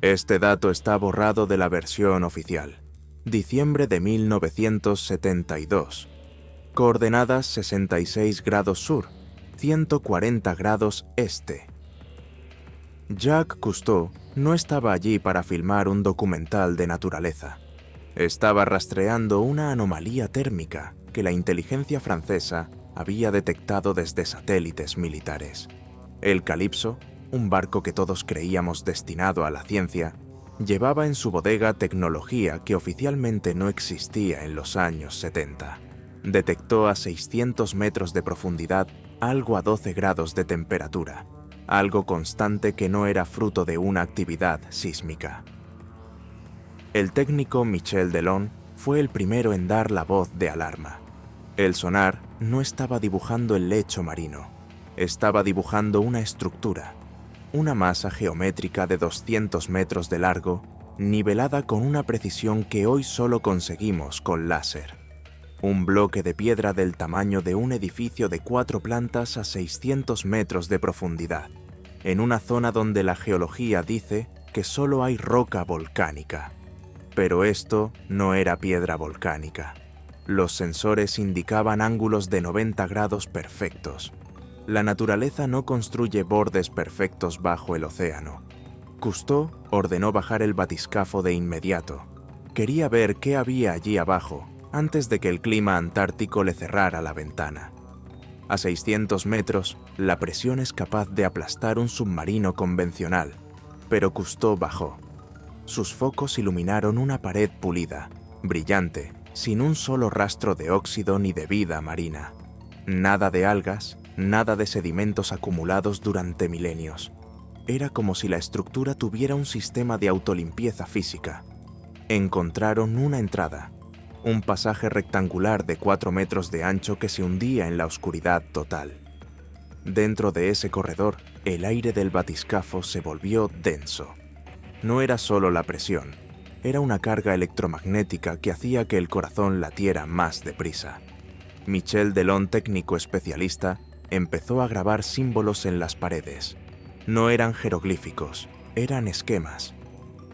Este dato está borrado de la versión oficial. Diciembre de 1972. Coordenadas 66 grados sur, 140 grados este. Jacques Cousteau no estaba allí para filmar un documental de naturaleza. Estaba rastreando una anomalía térmica que la inteligencia francesa había detectado desde satélites militares. El Calypso, un barco que todos creíamos destinado a la ciencia, llevaba en su bodega tecnología que oficialmente no existía en los años 70. Detectó a 600 metros de profundidad algo a 12 grados de temperatura, algo constante que no era fruto de una actividad sísmica. El técnico Michel Delon fue el primero en dar la voz de alarma. El sonar no estaba dibujando el lecho marino, estaba dibujando una estructura, una masa geométrica de 200 metros de largo, nivelada con una precisión que hoy solo conseguimos con láser. Un bloque de piedra del tamaño de un edificio de 4 plantas a 600 metros de profundidad, en una zona donde la geología dice que solo hay roca volcánica. Pero esto no era piedra volcánica. Los sensores indicaban ángulos de 90 grados perfectos. La naturaleza no construye bordes perfectos bajo el océano. Cousteau ordenó bajar el batiscafo de inmediato. Quería ver qué había allí abajo antes de que el clima antártico le cerrara la ventana. A 600 metros, la presión es capaz de aplastar un submarino convencional, pero Cousteau bajó. Sus focos iluminaron una pared pulida, brillante, sin un solo rastro de óxido ni de vida marina. Nada de algas, nada de sedimentos acumulados durante milenios. Era como si la estructura tuviera un sistema de autolimpieza física. Encontraron una entrada, un pasaje rectangular de 4 metros de ancho que se hundía en la oscuridad total. Dentro de ese corredor, el aire del batiscafo se volvió denso. No era solo la presión, era una carga electromagnética que hacía que el corazón latiera más deprisa. Michel Delon, técnico especialista, empezó a grabar símbolos en las paredes. No eran jeroglíficos, eran esquemas.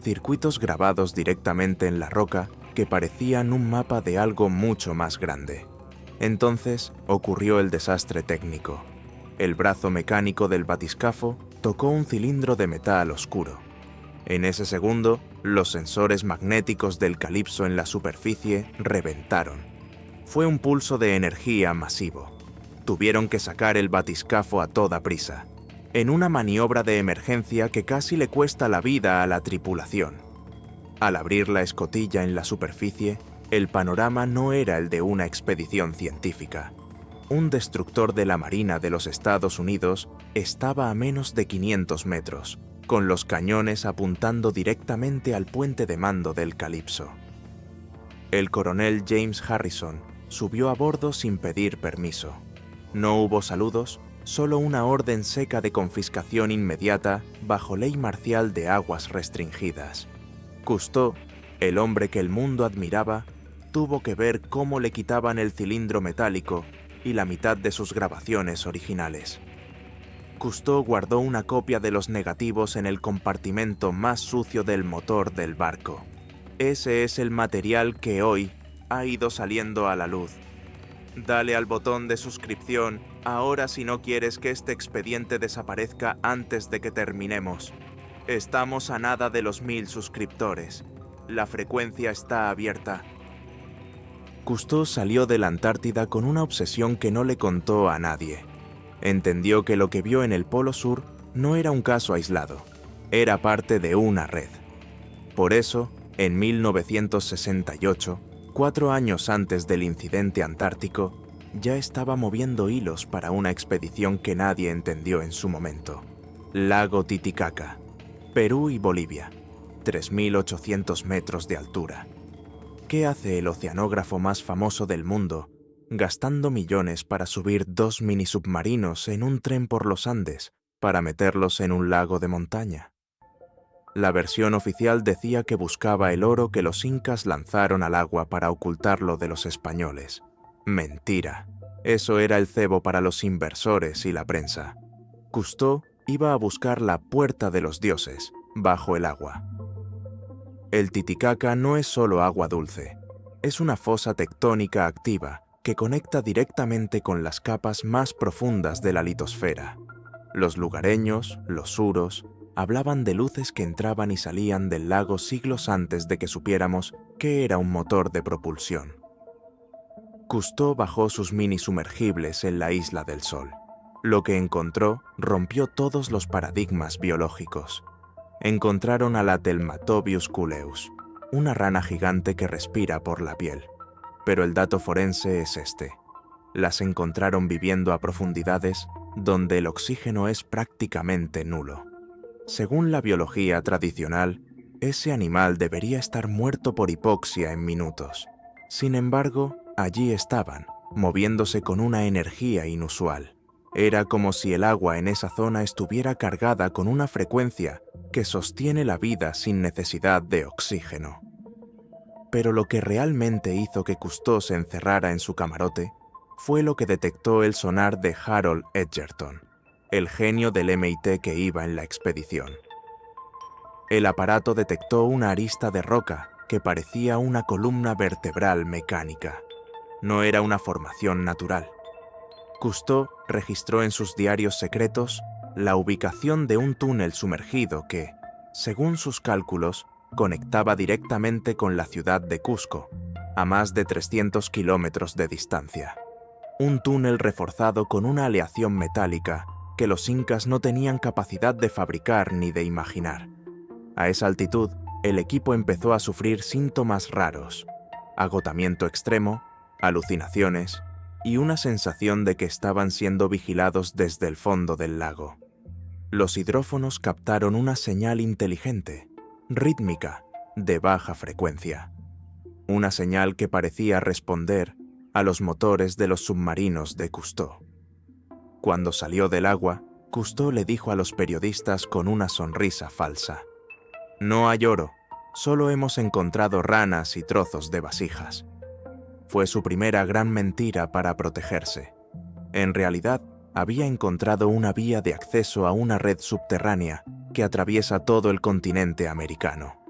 Circuitos grabados directamente en la roca que parecían un mapa de algo mucho más grande. Entonces ocurrió el desastre técnico. El brazo mecánico del batiscafo tocó un cilindro de metal oscuro. En ese segundo, los sensores magnéticos del Calypso en la superficie reventaron. Fue un pulso de energía masivo. Tuvieron que sacar el batiscafo a toda prisa, en una maniobra de emergencia que casi le cuesta la vida a la tripulación. Al abrir la escotilla en la superficie, el panorama no era el de una expedición científica. Un destructor de la Marina de los Estados Unidos estaba a menos de 500 metros, con los cañones apuntando directamente al puente de mando del Calypso. El coronel James Harrison subió a bordo sin pedir permiso. No hubo saludos, solo una orden seca de confiscación inmediata bajo ley marcial de aguas restringidas. Cousteau, el hombre que el mundo admiraba, tuvo que ver cómo le quitaban el cilindro metálico y la mitad de sus grabaciones originales. Cousteau guardó una copia de los negativos en el compartimento más sucio del motor del barco. Ese es el material que hoy ha ido saliendo a la luz. Dale al botón de suscripción ahora si no quieres que este expediente desaparezca antes de que terminemos. Estamos a nada de los 1000 suscriptores. La frecuencia está abierta. Cousteau salió de la Antártida con una obsesión que no le contó a nadie. Entendió que lo que vio en el Polo Sur no era un caso aislado, era parte de una red. Por eso, en 1968, 4 años antes del incidente antártico, ya estaba moviendo hilos para una expedición que nadie entendió en su momento. Lago Titicaca, Perú y Bolivia, 3.800 metros de altura. ¿Qué hace el oceanógrafo más famoso del mundo gastando millones para subir 2 minisubmarinos en un tren por los Andes para meterlos en un lago de montaña? La versión oficial decía que buscaba el oro que los incas lanzaron al agua para ocultarlo de los españoles. Mentira. Eso era el cebo para los inversores y la prensa. Cousteau iba a buscar la puerta de los dioses, bajo el agua. El Titicaca no es solo agua dulce, es una fosa tectónica activa que conecta directamente con las capas más profundas de la litosfera. Los lugareños, los suros, hablaban de luces que entraban y salían del lago siglos antes de que supiéramos qué era un motor de propulsión. Cousteau bajó sus mini sumergibles en la Isla del Sol. Lo que encontró rompió todos los paradigmas biológicos. Encontraron a la Telmatobius culeus, una rana gigante que respira por la piel. Pero el dato forense es este. Las encontraron viviendo a profundidades donde el oxígeno es prácticamente nulo. Según la biología tradicional, ese animal debería estar muerto por hipoxia en minutos. Sin embargo, allí estaban, moviéndose con una energía inusual. Era como si el agua en esa zona estuviera cargada con una frecuencia que sostiene la vida sin necesidad de oxígeno. Pero lo que realmente hizo que Cousteau se encerrara en su camarote fue lo que detectó el sonar de Harold Edgerton, el genio del MIT que iba en la expedición. El aparato detectó una arista de roca que parecía una columna vertebral mecánica. No era una formación natural. Cousteau registró en sus diarios secretos la ubicación de un túnel sumergido que, según sus cálculos, conectaba directamente con la ciudad de Cusco, a más de 300 kilómetros de distancia. Un túnel reforzado con una aleación metálica que los incas no tenían capacidad de fabricar ni de imaginar. A esa altitud, el equipo empezó a sufrir síntomas raros: agotamiento extremo, alucinaciones y una sensación de que estaban siendo vigilados desde el fondo del lago. Los hidrófonos captaron una señal inteligente, rítmica, de baja frecuencia. Una señal que parecía responder a los motores de los submarinos de Cousteau. Cuando salió del agua, Cousteau le dijo a los periodistas con una sonrisa falsa: «No hay oro, solo hemos encontrado ranas y trozos de vasijas». Fue su primera gran mentira para protegerse. En realidad, había encontrado una vía de acceso a una red subterránea que atraviesa todo el continente americano.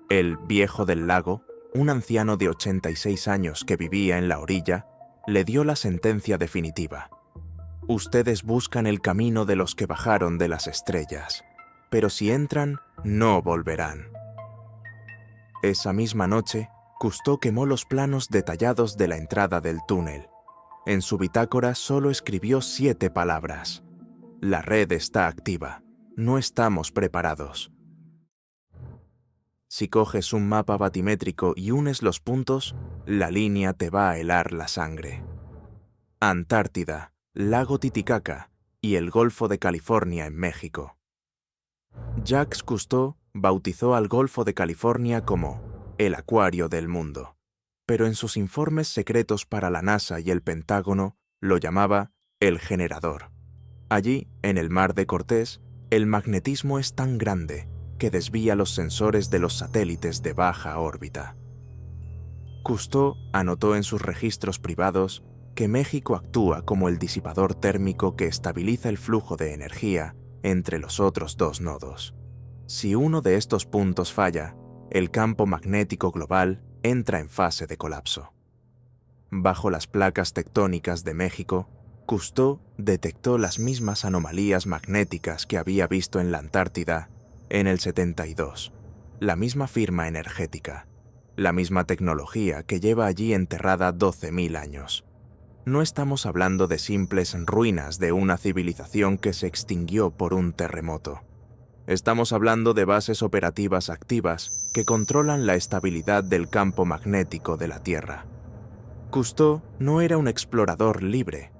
El viejo del lago, un anciano de 86 años que vivía en la orilla, le dio la sentencia definitiva: «Ustedes buscan el camino de los que bajaron de las estrellas, pero si entran, no volverán». Esa misma noche, Cousteau quemó los planos detallados de la entrada del túnel. En su bitácora solo escribió 7 palabras: «La red está activa. No estamos preparados». Si coges un mapa batimétrico y unes los puntos, la línea te va a helar la sangre. Antártida, lago Titicaca y el Golfo de California en México. Jacques Cousteau bautizó al Golfo de California como el acuario del mundo, pero en sus informes secretos para la NASA y el Pentágono lo llamaba el generador. Allí, en el Mar de Cortés, el magnetismo es tan grande que desvía los sensores de los satélites de baja órbita. Cousteau anotó en sus registros privados que México actúa como el disipador térmico que estabiliza el flujo de energía entre los otros 2 nodos. Si uno de estos puntos falla, el campo magnético global entra en fase de colapso. Bajo las placas tectónicas de México, Cousteau detectó las mismas anomalías magnéticas que había visto en la Antártida en el 72, la misma firma energética, la misma tecnología que lleva allí enterrada 12.000 años. No estamos hablando de simples ruinas de una civilización que se extinguió por un terremoto. Estamos hablando de bases operativas activas que controlan la estabilidad del campo magnético de la Tierra. Cousteau no era un explorador libre.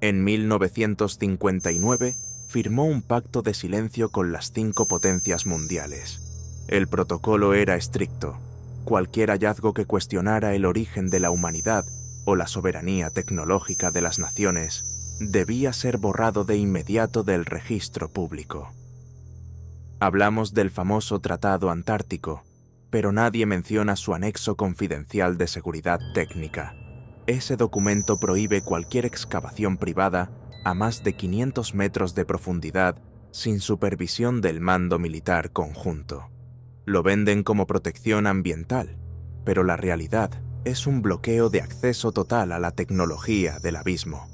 En 1959 firmó un pacto de silencio con las 5 potencias mundiales. El protocolo era estricto. Cualquier hallazgo que cuestionara el origen de la humanidad o la soberanía tecnológica de las naciones debía ser borrado de inmediato del registro público. Hablamos del famoso Tratado Antártico, pero nadie menciona su anexo confidencial de seguridad técnica. Ese documento prohíbe cualquier excavación privada a más de 500 metros de profundidad sin supervisión del Mando Militar Conjunto. Lo venden como protección ambiental, pero la realidad es un bloqueo de acceso total a la tecnología del abismo.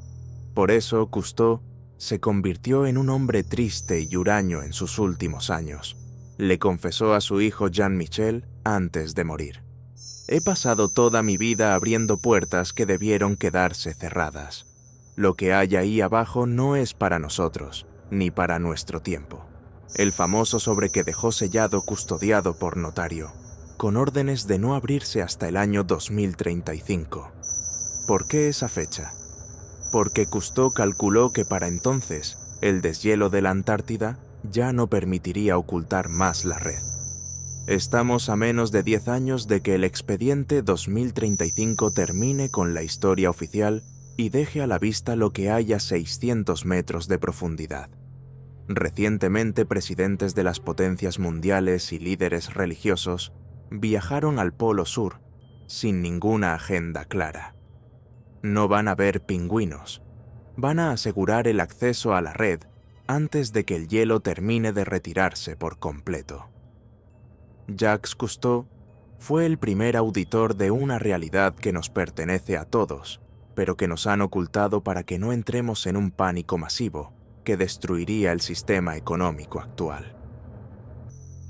Por eso Cousteau se convirtió en un hombre triste y huraño en sus últimos años. Le confesó a su hijo Jean-Michel antes de morir: «He pasado toda mi vida abriendo puertas que debieron quedarse cerradas. Lo que hay ahí abajo no es para nosotros, ni para nuestro tiempo». El famoso sobre que dejó sellado custodiado por notario, con órdenes de no abrirse hasta el año 2035. ¿Por qué esa fecha? Porque Cousteau calculó que para entonces el deshielo de la Antártida ya no permitiría ocultar más la red. Estamos a menos de 10 años de que el expediente 2035 termine con la historia oficial y deje a la vista lo que hay a 600 metros de profundidad. Recientemente, presidentes de las potencias mundiales y líderes religiosos viajaron al Polo Sur sin ninguna agenda clara. No van a ver pingüinos, van a asegurar el acceso a la red antes de que el hielo termine de retirarse por completo. Jacques Cousteau fue el primer auditor de una realidad que nos pertenece a todos, pero que nos han ocultado para que no entremos en un pánico masivo que destruiría el sistema económico actual.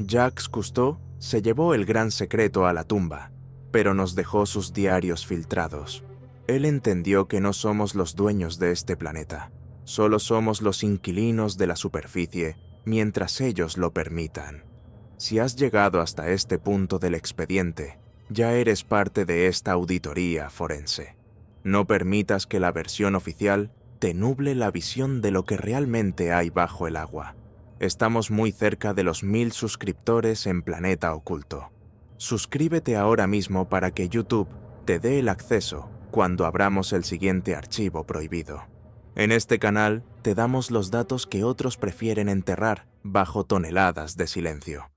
Jacques Cousteau se llevó el gran secreto a la tumba, pero nos dejó sus diarios filtrados. Él entendió que no somos los dueños de este planeta, solo somos los inquilinos de la superficie mientras ellos lo permitan. Si has llegado hasta este punto del expediente, ya eres parte de esta auditoría forense. No permitas que la versión oficial te nuble la visión de lo que realmente hay bajo el agua. Estamos muy cerca de los 1000 suscriptores en Planeta Oculto. Suscríbete ahora mismo para que YouTube te dé el acceso cuando abramos el siguiente archivo prohibido. En este canal te damos los datos que otros prefieren enterrar bajo toneladas de silencio.